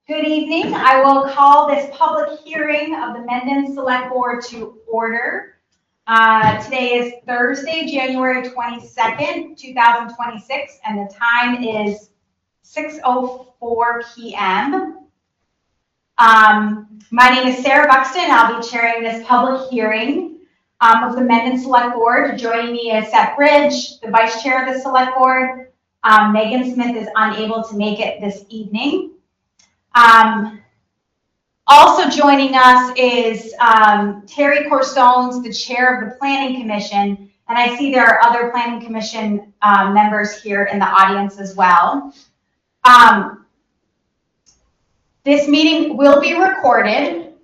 Good evening. I will call this public hearing of the Mendon Select Board to order. Today is Thursday, January 22nd, 2026, and the time is 6:04 p.m. My name is Sarah Buxton. I'll be chairing this public hearing of the Mendon Select Board. Joining me is Seth Bridge, the Vice Chair of the Select Board. Megan Smith is unable to make it this evening. Also joining us is Terry Corstones, the Chair of the Planning Commission, and I see there are other Planning Commission members here in the audience as well. This meeting will be recorded,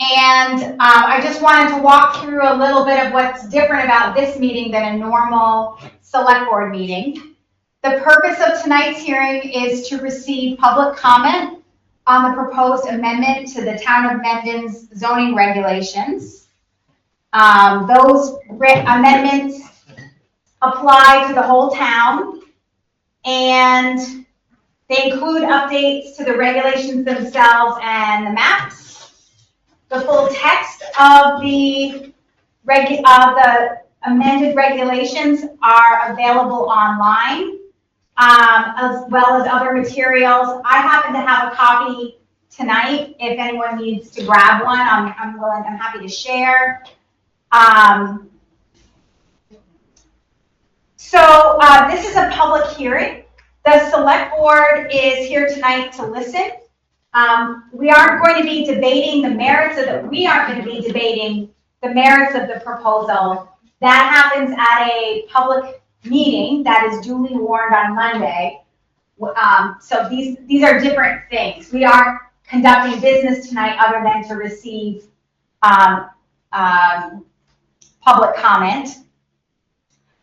and I just wanted to walk through a little bit of what's different about this meeting than a normal Select Board meeting. The purpose of tonight's hearing is to receive public comment on the proposed amendment to the Town of Mendon's zoning regulations. Those amendments apply to the whole town, and they include updates to the regulations themselves and the maps. The full text of the amended regulations are available online, as well as other materials. I happen to have a copy tonight. If anyone needs to grab one, I'm happy to share. This is a public hearing. The Select Board is here tonight to listen. We aren't going to be debating the merits of the proposal. That happens at a public meeting that is duly warned on Monday. So these are different things. We aren't conducting business tonight other than to receive public comment.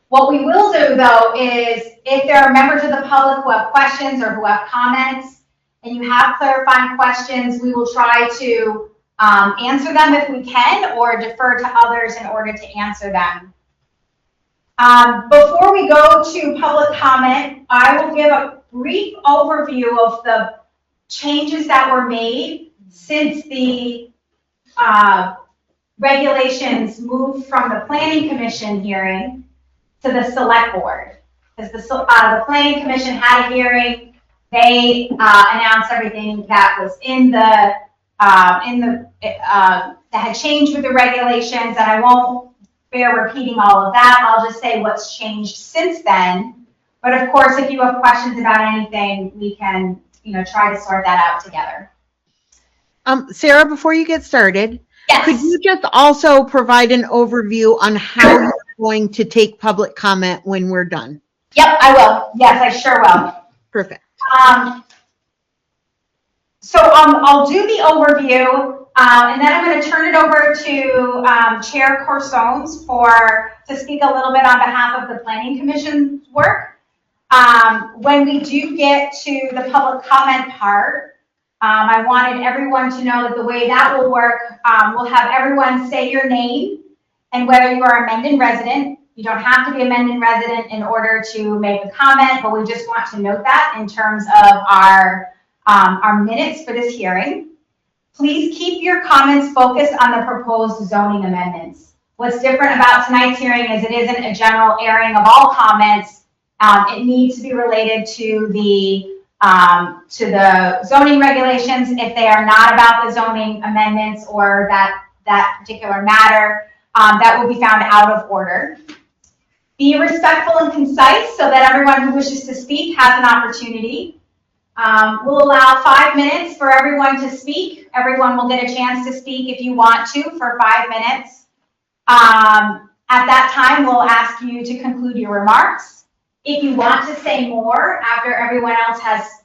What we will do, though, is if there are members of the public who have questions or who have comments and you have clarifying questions, we will try to answer them if we can, or defer to others in order to answer them. Before we go to public comment, I will give a brief overview of the changes that were made since the regulations moved from the Planning Commission hearing to the Select Board. Because the Planning Commission had a hearing, they announced everything that was that had changed with the regulations, and I won't bear repeating all of that. I'll just say what's changed since then. But of course, if you have questions about anything, we can, try to sort that out together. Sarah, before you get started, yes, could you just also provide an overview on how you're going to take public comment when we're done? Yep, I will. Yes, I sure will. Perfect. I'll do the overview. And then I'm going to turn it over to Chair Corstones to speak a little bit on behalf of the Planning Commission's work. When we do get to the public comment part, I wanted everyone to know that the way that will work, we'll have everyone say your name and whether you are a Mendon resident. You don't have to be a Mendon resident in order to make a comment, but we just want to note that in terms of our minutes for this hearing. Please keep your comments focused on the proposed zoning amendments. What's different about tonight's hearing is it isn't a general airing of all comments. It needs to be related to the zoning regulations. If they are not about the zoning amendments or that particular matter, that will be found out of order. Be respectful and concise so that everyone who wishes to speak has an opportunity. We'll allow 5 minutes for everyone to speak. Everyone will get a chance to speak if you want to for 5 minutes. At that time, we'll ask you to conclude your remarks. If you want to say more after everyone else has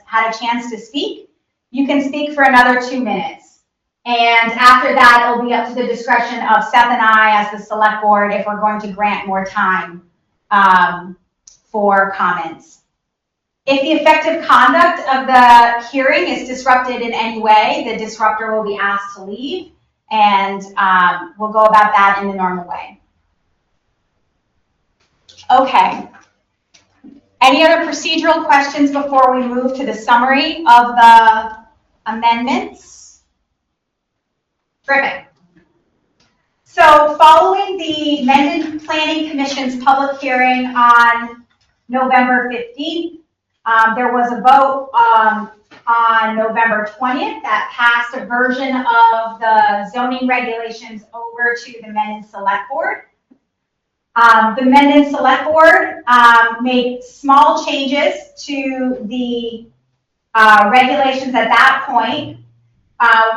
had a chance to speak, you can speak for another 2 minutes. And after that, it'll be up to the discretion of Seth and I as the Select Board if we're going to grant more time for comments. If the effective conduct of the hearing is disrupted in any way, the disruptor will be asked to leave, and we'll go about that in the normal way. Okay. Any other procedural questions before we move to the summary of the amendments? Terrific. So following the Mendon Planning Commission's public hearing on November 15th, there was a vote on November 20th that passed a version of the zoning regulations over to the Mendon Select Board. The Mendon Select Board made small changes to the regulations at that point.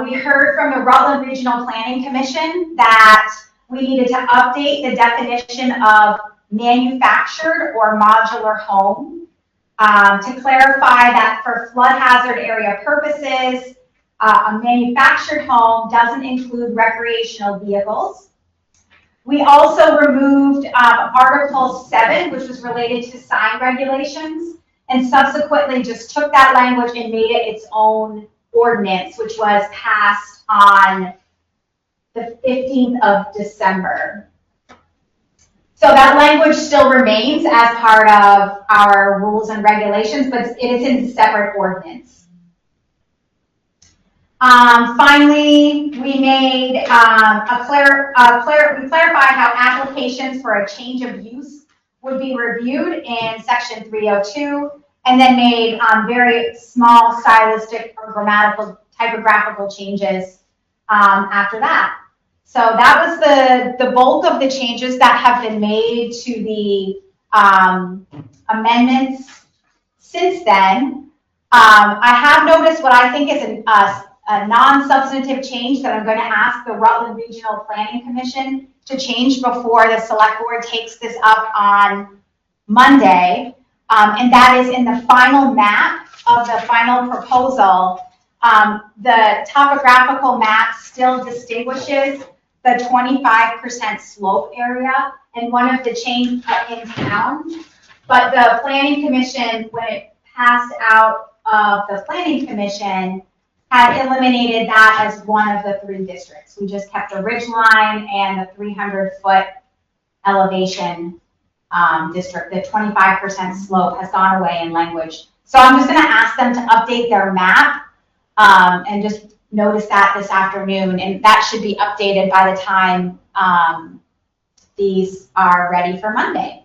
We heard from the Rutland Regional Planning Commission that we needed to update the definition of manufactured or modular home to clarify that for flood hazard area purposes, a manufactured home doesn't include recreational vehicles. We also removed Article 7, which was related to sign regulations, and subsequently just took that language and made it its own ordinance, which was passed on the 15th of December. So that language still remains as part of our rules and regulations, but it is in a separate ordinance. Finally, we made we clarified how applications for a change of use would be reviewed in Section 302, and then made very small stylistic or grammatical, typographical changes after that. So that was the bulk of the changes that have been made to the amendments since then. I have noticed what I think is a non-substantive change that I'm going to ask the Rutland Regional Planning Commission to change before the Select Board takes this up on Monday. And that is in the final map of the final proposal. The topographical map still distinguishes the 25% slope area and one of the chains in town. But the Planning Commission, when it passed out of the Planning Commission, had eliminated that as one of the 3 districts. We just kept a ridge line and the 300-foot elevation district. The 25% slope has gone away in language. So I'm just going to ask them to update their map and just notice that this afternoon, and that should be updated by the time these are ready for Monday.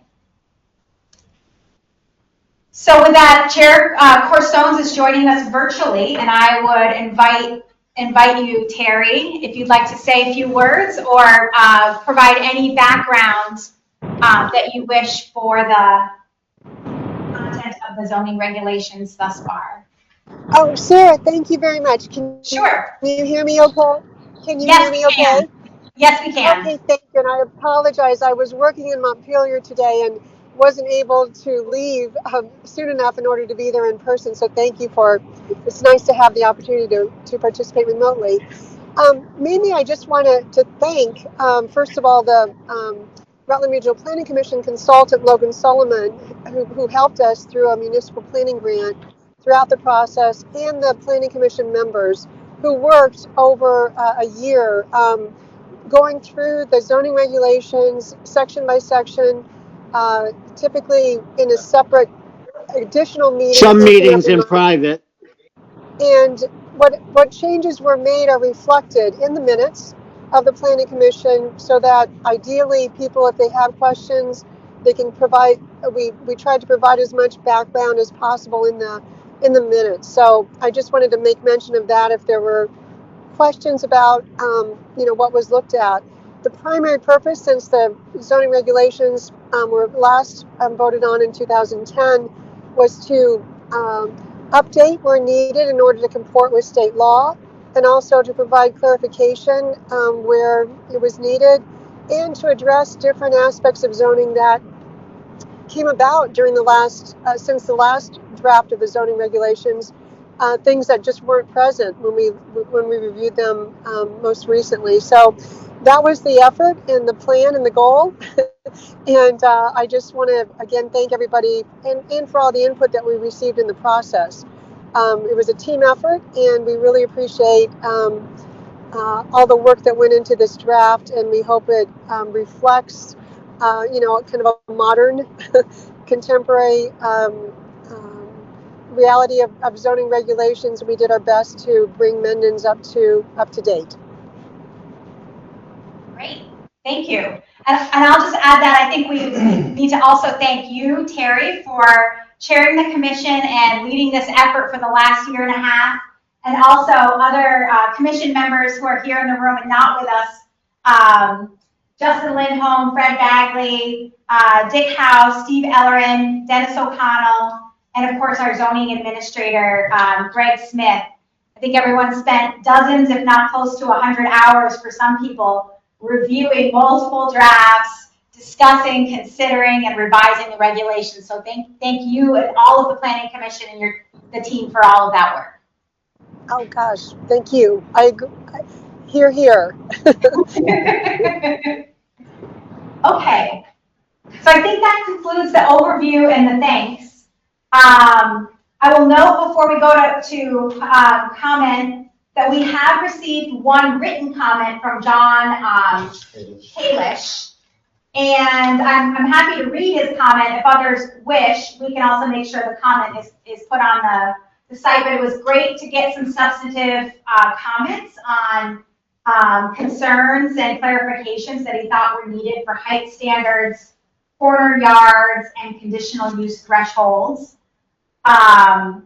So with that, Chair Corstones is joining us virtually, and I would invite you, Terry, if you'd like to say a few words or provide any background that you wish for the content of the zoning regulations thus far. Oh, Sarah, thank you very much. Sure. Can you hear me okay? Can you hear me okay? Yes, we can. Okay, thank you. And I apologize. I was working in Montpelier today and wasn't able to leave soon enough in order to be there in person. So thank you it's nice to have the opportunity to participate remotely. Mainly, I just wanted to thank, first of all, the Rutland Regional Planning Commission consultant, Logan Solomon, who helped us through a municipal planning grant throughout the process, and the Planning Commission members who worked over a year going through the zoning regulations section by section, typically in a separate additional meeting. Some meetings in private. And what changes were made are reflected in the minutes of the Planning Commission, so that ideally people, if they have questions, they can provide. We tried to provide as much background as possible in the minutes. So I just wanted to make mention of that if there were questions about what was looked at. The primary purpose, since the zoning regulations were last voted on in 2010, was to update where needed in order to comport with state law, and also to provide clarification where it was needed, and to address different aspects of zoning that came about during since the last draft of the zoning regulations, things that just weren't present when we reviewed them most recently. So that was the effort and the plan and the goal. And I just want to again thank everybody and for all the input that we received in the process. It was a team effort, and we really appreciate all the work that went into this draft, and we hope it reflects kind of a modern contemporary reality of zoning regulations. We did our best to bring Mendon's up to date. Great, thank you. And I'll just add that I think we need to also thank you, Terry, for chairing the commission and leading this effort for the last year and a half, and also other commission members who are here in the room and not with us. Justin Lindholm, Fred Bagley, Dick Howe, Steve Ellerin, Dennis O'Connell, and of course our zoning administrator, Greg Smith. I think everyone spent dozens, if not close to 100 hours for some people, reviewing multiple drafts, discussing, considering, and revising the regulations. So thank you and all of the Planning Commission and the team for all of that work. Oh gosh, thank you. I agree. Hear, hear. Okay, so I think that concludes the overview and the thanks. I will note before we go to comment that we have received one written comment from John Kalish, and I'm happy to read his comment. If others wish, we can also make sure the comment is put on the site, but it was great to get some substantive comments on concerns and clarifications that he thought were needed for height standards, corner yards, and conditional use thresholds. But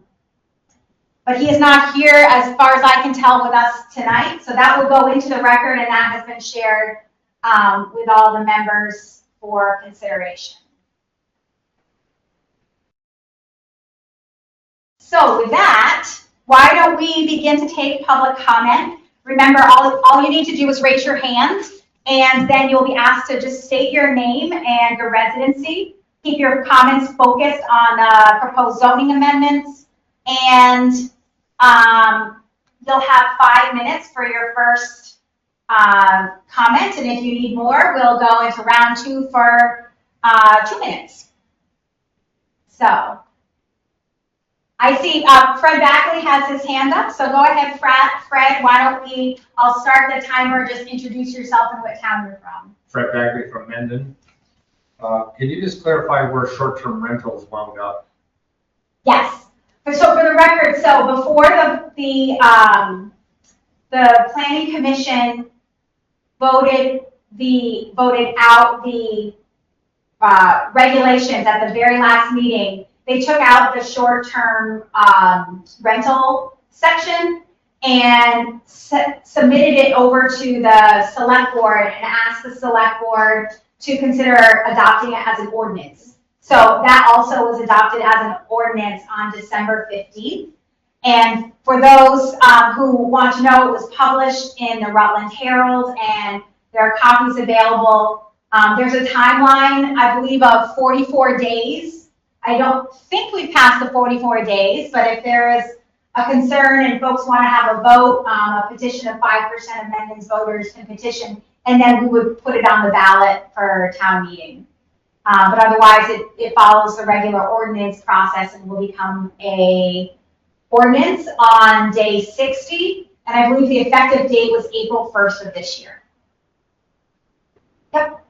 he is not here, as far as I can tell, with us tonight. So that will go into the record, and that has been shared with all the members for consideration. So with that, why don't we begin to take public comment? Remember, all you need to do is raise your hand, and then you'll be asked to just state your name and your residency. Keep your comments focused on proposed zoning amendments, and you'll have 5 minutes for your first comment, and if you need more, we'll go into round 2 for 2 minutes. So I see Fred Bagley has his hand up, so go ahead, Fred. Why don't I'll start the timer, just introduce yourself and what town you're from. Fred Bagley from Mendon. Can you just clarify where short-term rentals wound up? Yes. So for the record, so before the Planning Commission voted out the regulations at the very last meeting, they took out the short-term rental section and submitted it over to the select board and asked the select board to consider adopting it as an ordinance. So that also was adopted as an ordinance on December 15th. And for those who want to know, it was published in the Rutland Herald, and there are copies available. There's a timeline, I believe, of 44 days. I don't think we passed the 44 days, but if there is a concern and folks want to have a vote, a petition of 5% of Mendon's voters can petition, and then we would put it on the ballot for town meeting. But otherwise, it follows the regular ordinance process and will become a ordinance on day 60. And I believe the effective date was April 1st of this year. Yep.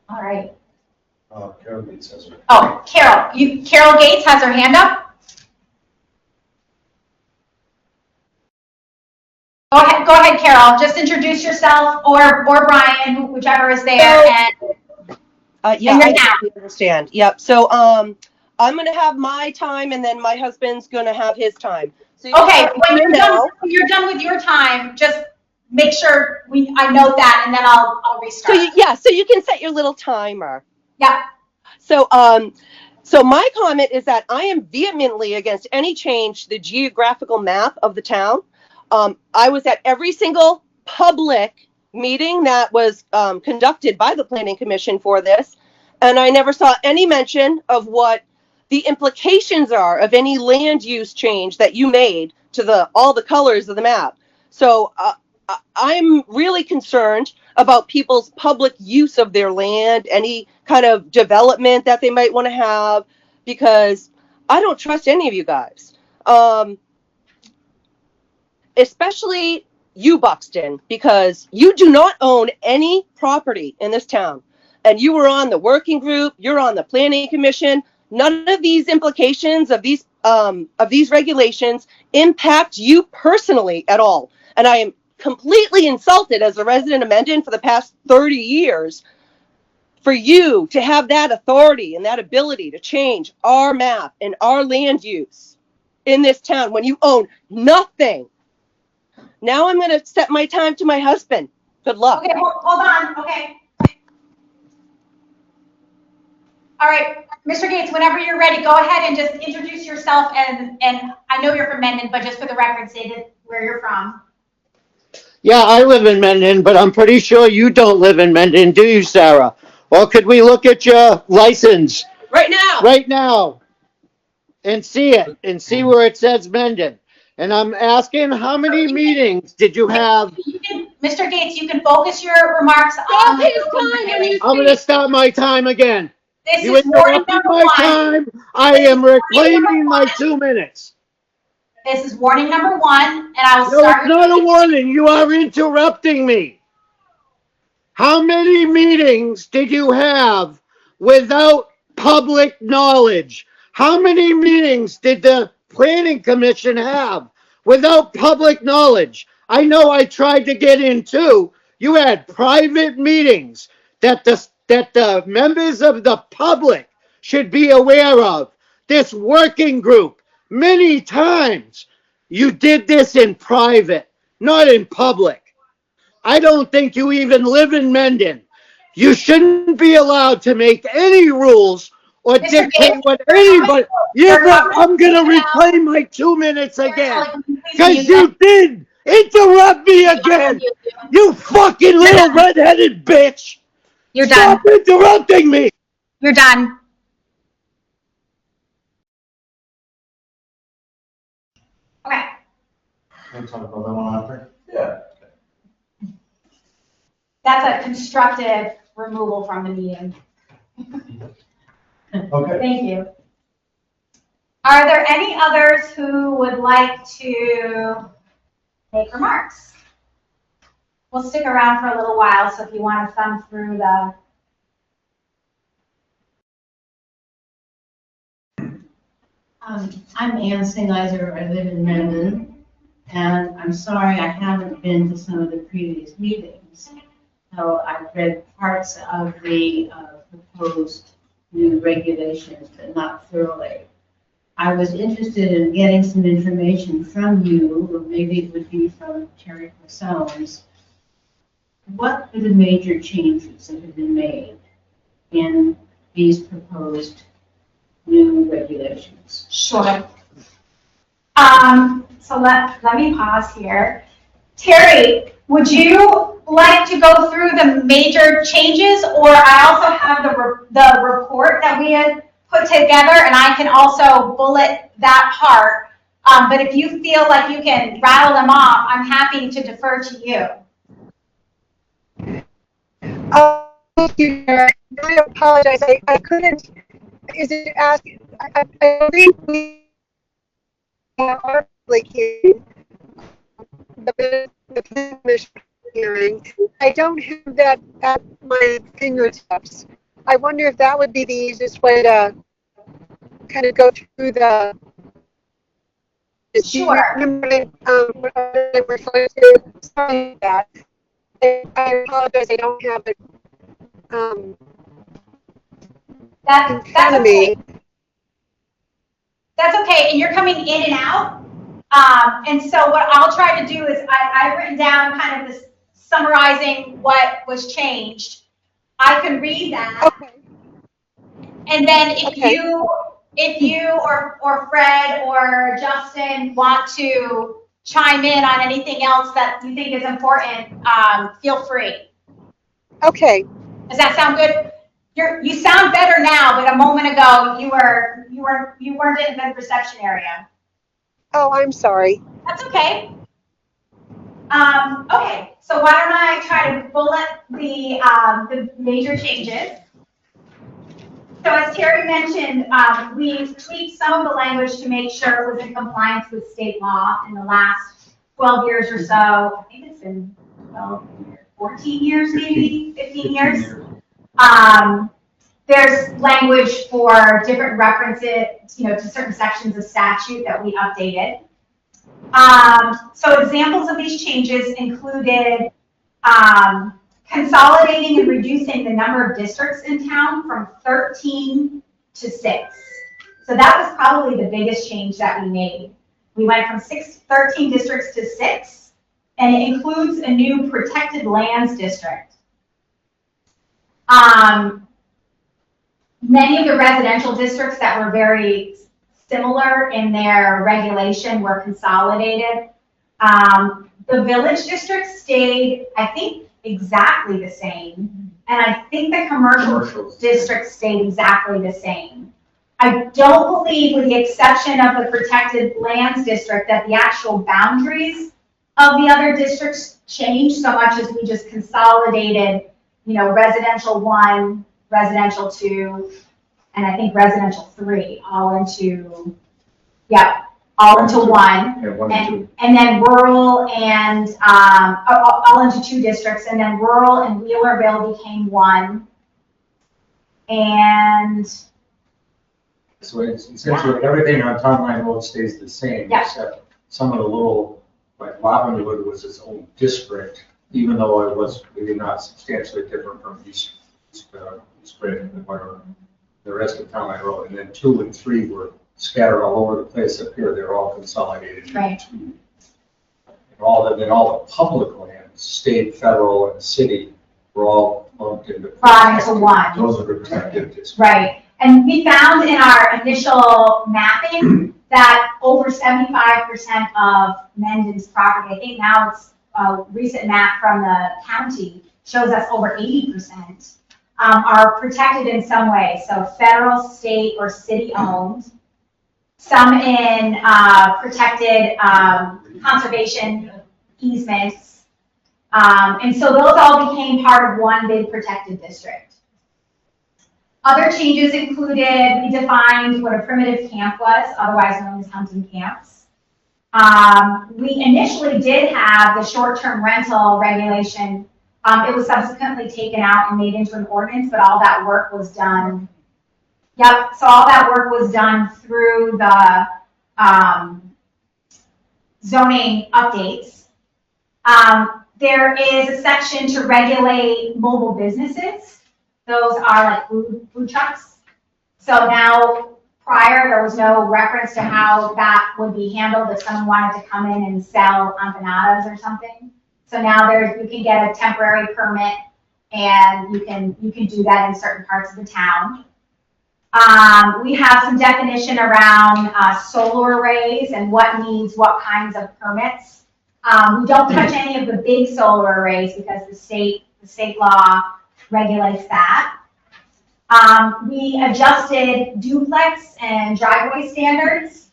All right. Carol Gates has her. Oh, Carol Gates has her hand up. Go ahead, Carol. Just introduce yourself, or Brian, whichever is there. Yeah, I totally understand. Yep. So I'm going to have my time, and then my husband's going to have his time. So okay, when you're done with your time, just make sure I note that, and then I'll restart. So you can set your little timer. Yeah. So so my comment is that I am vehemently against any change to the geographical map of the town. I was at every single public meeting that was conducted by the Planning Commission for this, and I never saw any mention of what the implications are of any land use change that you made to all the colors of the map. So I'm really concerned about people's public use of their land, any kind of development that they might want to have, because I don't trust any of you guys. Especially you, Buxton, because you do not own any property in this town. And you were on the working group, you're on the planning commission. None of these implications of these regulations impact you personally at all. And I am completely insulted as a resident of Mendon for the past 30 years for you to have that authority and that ability to change our map and our land use in this town when you own nothing. Now I'm going to set my time to my husband. Good luck. Okay, hold on, okay. All right, Mr. Gates, whenever you're ready, go ahead and just introduce yourself, and I know you're from Mendon, but just for the record, say where you're from. Yeah, I live in Mendon, but I'm pretty sure you don't live in Mendon, do you, Sarah? Or could we look at your license Right now. right now and see it and see where it says Mendon? And I'm asking, how many meetings did you have? Mr. Gates, you can focus your remarks Stop on his time when you I'm going to start my time again. This You is warning interrupted number my 1. time. I This is am warning reclaiming number my 1. 2 minutes. This is warning number 1, and I will No, start it's not a warning. You are interrupting me. How many meetings did you have without public knowledge? How many meetings did the planning commission have without public knowledge? I know I tried to get in too. You had private meetings that the members of the public should be aware of. This working group, many times, you did this in private, not in public. I don't think you even live in Mendon. You shouldn't be allowed to make any rules or Mr. dictate Gates, what your anybody. Yeah, your but I'm gonna comment- reclaim my 2 minutes again. Please Cause mute you that. did interrupt me again. You fucking little redheaded bitch. You're Stop done. interrupting me. You're done. Okay. Can we talk about that one after? Yeah. That's a constructive removal from the meeting. Okay. Thank you. Are there any others who would like to make remarks? We'll stick around for a little while, so if you want to thumb through the. I'm Ann Singleiser. I live in Mendon, and I'm sorry I haven't been to some of the previous meetings. So I've read parts of the proposed new regulations, but not thoroughly. I was interested in getting some information from you, or maybe it would be from Terry Croissant's. What are the major changes that have been made in these proposed new regulations? Sure. So let me pause here. Terry, would you like to go through the major changes, or I also have the report that we had put together, and I can also bullet that part. But if you feel like you can rattle them off, I'm happy to defer to you. Thank you, Eric. I apologize. I couldn't. Is it ask? I believe we are like hearing the commission hearing. I don't have that at my fingertips. I wonder if that would be the easiest way to kind of go through the. Sure. Remember what I referred to? Sorry that. I apologize. I don't have it. That's Okay. okay. That's okay, and you're coming in and out. And so what I'll try to do is I've written down kind of this summarizing what was changed. I can read that. Okay. And then if Okay. you or Fred or Justin want to chime in on anything else that you think is important, feel free. Okay. Does that sound good? You sound better now, but a moment ago you weren't in a good reception area. Oh, I'm sorry. That's okay. Okay, so why don't I try to bullet the major changes. So as Terry mentioned, we tweaked some of the language to make sure it was in compliance with state law in the last 12 years or so. I think it's been 14 years, maybe 15 years. There's language for different references, to certain sections of statute that we updated. So examples of these changes included consolidating and reducing the number of districts in town from 13 to 6. So that was probably the biggest change that we made. We went from 13 districts to 6, and it includes a new protected lands district. Many of the residential districts that were very similar in their regulation were consolidated. The village district stayed, I think, exactly the same. And I think the commercial district stayed exactly the same. I don't believe, with the exception of the protected lands district, that the actual boundaries of the other districts changed so much as we just consolidated, residential 1, residential 2, and I think residential 3 all into one. Yeah, 1 and 2. And then rural and, all into 2 districts, and then rural and Wheelerville became 1. And So essentially, everything on Town Line Road stays the same, Yeah. except some of the little, like Lavender was its own district, even though it was really not substantially different from East Bridge and whatever, the rest of Town Line Road. And then 2 and 3 were scattered all over the place up here. They're all consolidated into Right. 2. And all the public lands, state, federal, and city, were all lumped into. Brought into 1. Those are the protected districts. Right. And we found in our initial mapping that over 75% of Mendon's property, I think now it's a recent map from the county, shows us over 80%, are protected in some way. So federal, state, or city owned. Some in protected conservation easements. And so those all became part of one big protected district. Other changes included, we defined what a primitive camp was, otherwise known as hunting camps. We initially did have the short-term rental regulation. It was subsequently taken out and made into an ordinance, but all that work was done. Yep, so all that work was done through the zoning updates. There is a section to regulate mobile businesses. Those are like food trucks. So now, prior, there was no reference to how that would be handled if someone wanted to come in and sell empanadas or something. So now you can get a temporary permit, and you can do that in certain parts of the town. We have some definition around solar arrays and what needs what kinds of permits. We don't touch any of the big solar arrays because the state law regulates that. We adjusted duplex and driveway standards.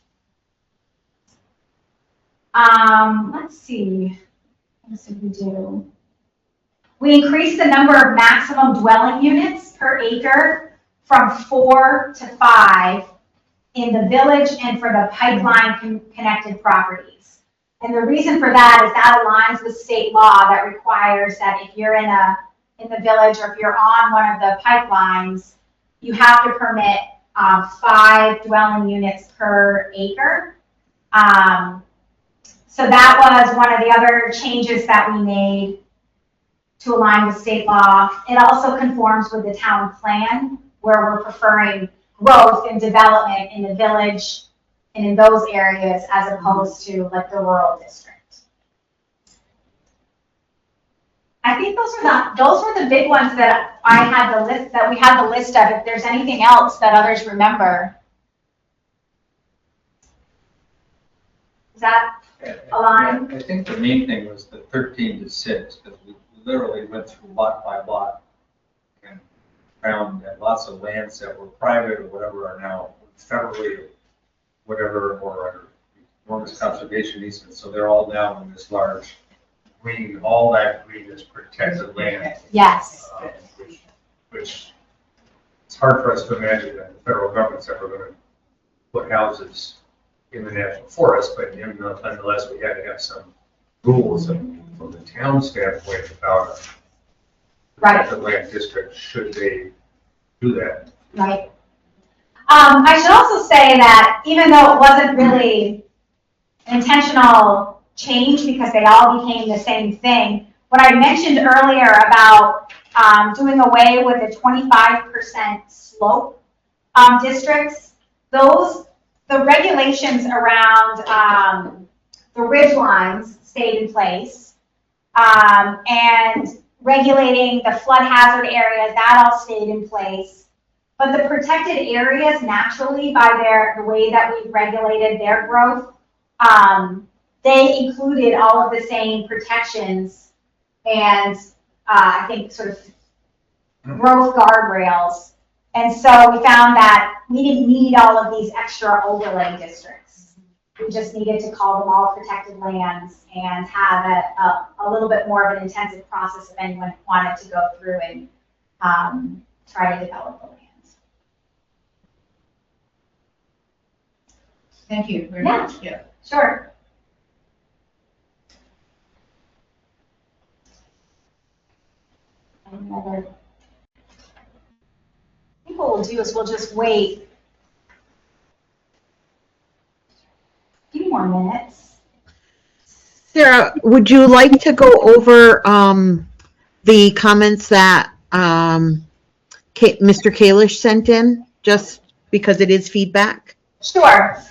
Let's see, what else did we do? We increased the number of maximum dwelling units per acre from 4 to 5 in the village and for the pipeline connected properties. And the reason for that is that aligns with state law that requires that if you're in the village or if you're on one of the pipelines, you have to permit 5 dwelling units per acre. So that was one of the other changes that we made to align with state law. It also conforms with the town plan, where we're preferring growth and development in the village and in those areas as opposed to like the rural district. I think those were the big ones that we had the list of. If there's anything else that others remember. Is that aligned? I think the main thing was the 13 to 6, because we literally went through lot by lot and found that lots of lands that were private or whatever are now federally or whatever, or under enormous conservation easements. So they're all now in this large green. All that green is protected land. Yes. Which it's hard for us to imagine that the federal government's ever going to put houses in the national forest, but nonetheless, we had to have some rules from the town standpoint about Right. the land district, should they do that? Right. I should also say that even though it wasn't really an intentional change because they all became the same thing, what I mentioned earlier about doing away with the 25% slope districts, the regulations around the ridge lines stayed in place, and regulating the flood hazard areas, that all stayed in place. But the protected areas, naturally, by the way that we've regulated their growth, they included all of the same protections and I think sort of growth guardrails. And so we found that we didn't need all of these extra overlay districts. We just needed to call them all protected lands and have a little bit more of an intensive process if anyone wanted to go through and try to develop the land. Thank you very Yeah. much. Yeah. Sure. Another. I think what we'll do is we'll just wait a few more minutes. Sarah, would you like to go over the comments that Mr. Kalish sent in, just because it is feedback? Sure.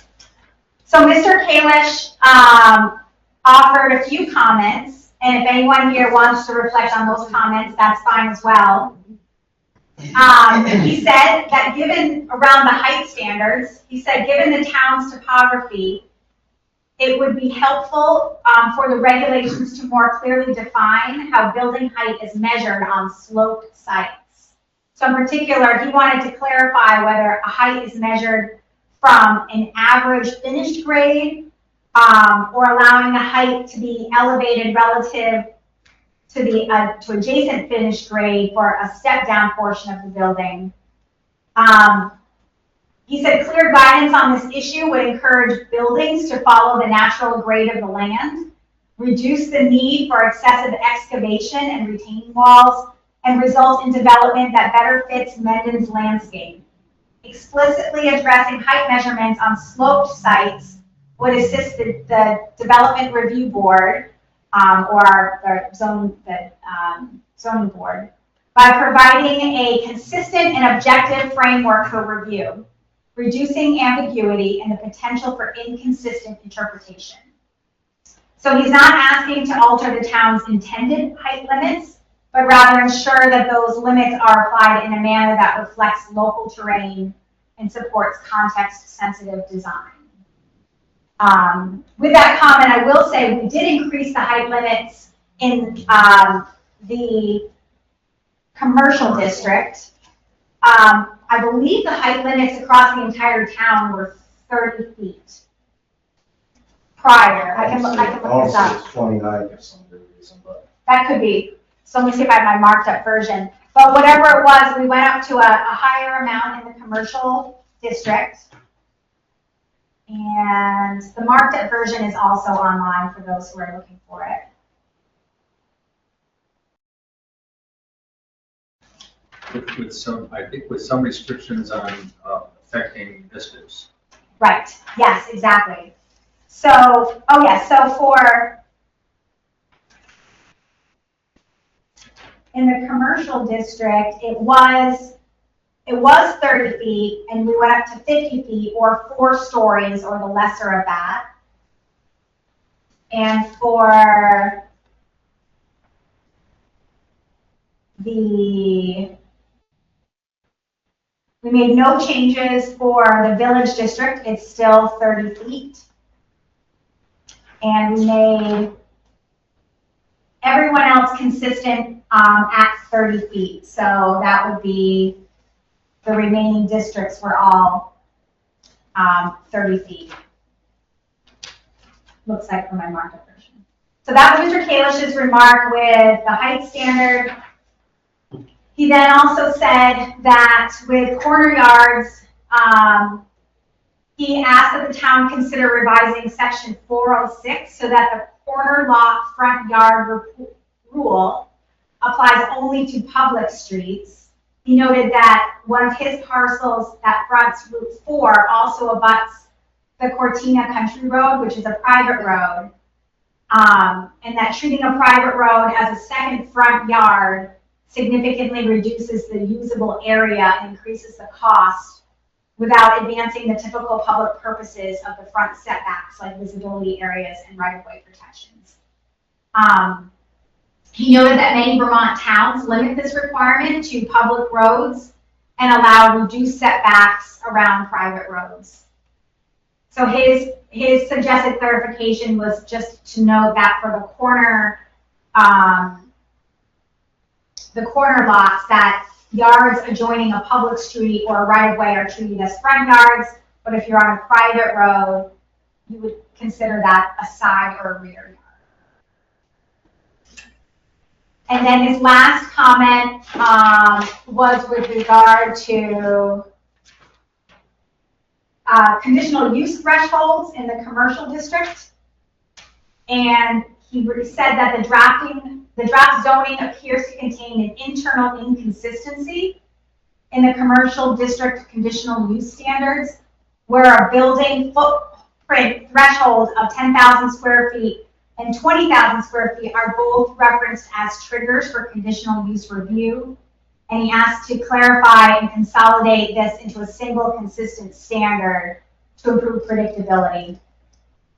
So Mr. Kalish offered a few comments, and if anyone here wants to reflect on those comments, that's fine as well. He said that given around the height standards, he said given the town's topography, it would be helpful for the regulations to more clearly define how building height is measured on sloped sites. So in particular, he wanted to clarify whether a height is measured from an average finished grade or allowing the height to be elevated relative to the to adjacent finished grade for a step down portion of the building. He said clear guidance on this issue would encourage buildings to follow the natural grade of the land, reduce the need for excessive excavation and retaining walls, and result in development that better fits Mendon's landscape. Explicitly addressing height measurements on sloped sites would assist the Development Review Board or the zoning board by providing a consistent and objective framework for review, reducing ambiguity and the potential for inconsistent interpretation. So he's not asking to alter the town's intended height limits, but rather ensure that those limits are applied in a manner that reflects local terrain and supports context-sensitive design. With that comment, I will say we did increase the height limits in the commercial district. I believe the height limits across the entire town were 30 feet prior. I can look this up. It's 29 for some reason, but. That could be. So let me see if I have my marked up version. But whatever it was, we went up to a higher amount in the commercial district. And the marked up version is also online for those who are looking for it. With some, I think with some restrictions on affecting visitors. Right, yes, exactly. So, oh yeah, so for, in the commercial district, it was 30 feet, and we went up to 50 feet, or 4 stories, or the lesser of that. And for we made no changes for the village district. It's still 30 feet. And we made everyone else consistent at 30 feet. So that would be the remaining districts were all 30 feet. Looks like from my markup version. So that was Mr. Kalish's remark with the height standard. He then also said that with corner yards, he asked that the town consider revising section 406 so that the corner lot front yard rule applies only to public streets. He noted that one of his parcels that fronts Route 4 also abuts the Cortina Country Road, which is a private road, and that treating a private road as a second front yard significantly reduces the usable area and increases the cost without advancing the typical public purposes of the front setbacks like visibility areas and right-of-way protections. He noted that many Vermont towns limit this requirement to public roads and allow reduced setbacks around private roads. So his suggested clarification was just to note that for the corner lots, that yards adjoining a public street or a right-of-way are treated as front yards, but if you're on a private road, you would consider that a side or a rear yard. And then his last comment was with regard to conditional use thresholds in the commercial district. And he said that the draft zoning appears to contain an internal inconsistency in the commercial district conditional use standards, where a building footprint threshold of 10,000 square feet and 20,000 square feet are both referenced as triggers for conditional use review. And he asked to clarify and consolidate this into a single consistent standard to improve predictability.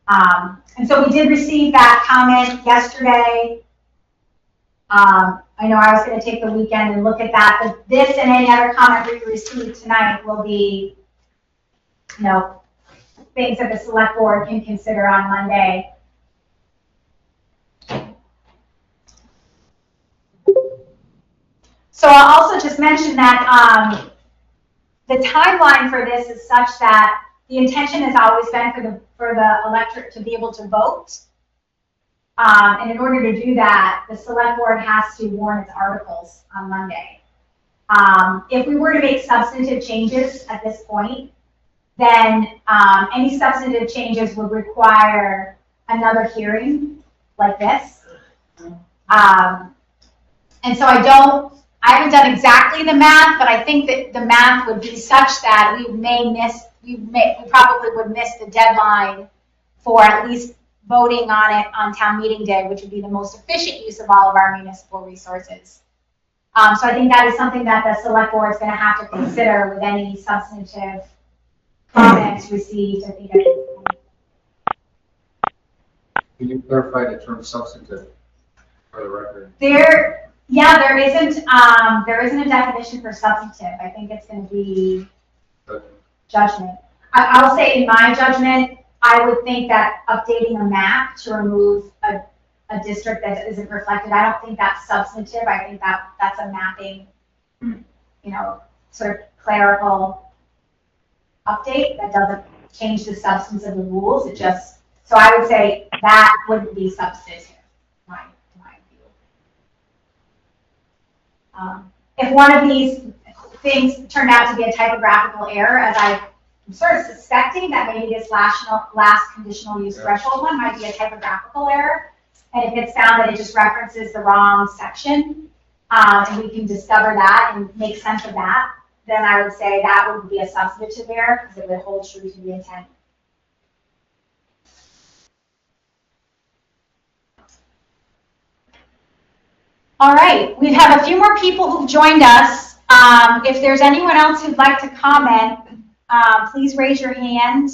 And so we did receive that comment yesterday. I know I was going to take the weekend and look at that, but this and any other comment we received tonight will be, things that the select board can consider on Monday. So I'll also just mention that the timeline for this is such that the intention has always been for the electorate to be able to vote. And in order to do that, the select board has to warn its articles on Monday. If we were to make substantive changes at this point, then any substantive changes would require another hearing like this. And so I haven't done exactly the math, but I think that the math would be such that we probably would miss the deadline for at least voting on it on town meeting day, which would be the most efficient use of all of our municipal resources. So I think that is something that the select board is going to have to consider with any substantive comments received. I think. Can you clarify the term substantive for the record? There isn't a definition for substantive. I think it's going to be judgment. I will say, in my judgment, I would think that updating a map to remove a district that isn't reflected, I don't think that's substantive. I think that's a mapping, sort of clerical update that doesn't change the substance of the rules. So I would say that wouldn't be substantive. If one of these things turned out to be a typographical error, as I'm sort of suspecting that maybe this last conditional use threshold one might be a typographical error, and if it's found that it just references the wrong section, and we can discover that and make sense of that, then I would say that would be a substantive error because it would hold true to the intent. All right, we have a few more people who've joined us. If there's anyone else who'd like to comment, please raise your hand.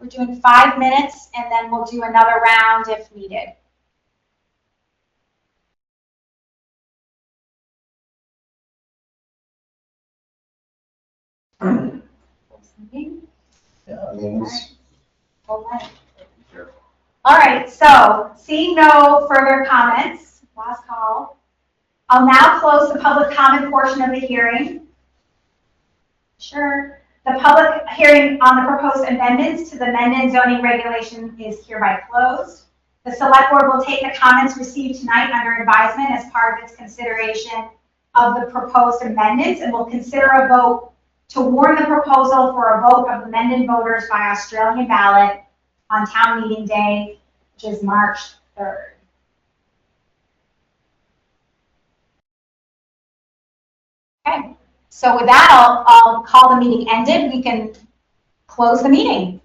We're doing 5 minutes, and then we'll do another round if needed. All right, so seeing no further comments, last call. I'll now close the public comment portion of the hearing. Sure. The public hearing on the proposed amendments to the Mendon zoning regulation is hereby closed. The select board will take the comments received tonight under advisement as part of its consideration of the proposed amendments and will consider a vote to warn the proposal for a vote of the Mendon voters by Australian ballot on town meeting day, which is March 3rd. Okay, so with that, I'll call the meeting ended. We can close the meeting.